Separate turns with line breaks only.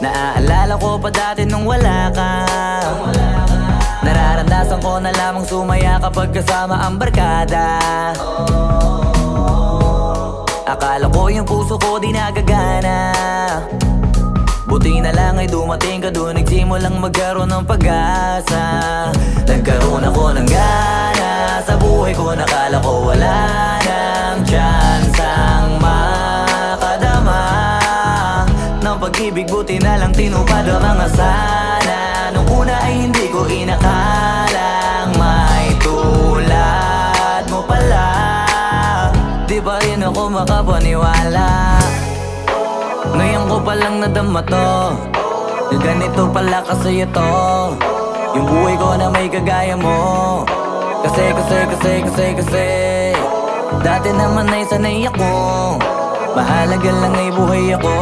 Naaalala ko pa dati nung wala ka. Nararandasan ko na lamang sumaya kapag kasama ang barkada. Akala ko yung puso ko di nagagana. Buti na lang ay dumating ka doon, nagsimulang magkaroon ng pag-asa. Nagkaroon ako ng gana sa buhay ko, nakala ko wala nang chance ang makadama ng pag-ibig. Buti na lang tinupad ang mga sana. Nung una ay hindi ko inakalang may tulad mo pala. Di pa rin ako makapaniwala. Ngayon ko palang nadama to, na ganito pala kasi ito yung buhay ko na may kagaya mo. Kasi dati naman ay sanay ako, mahalaga lang ay buhay ako.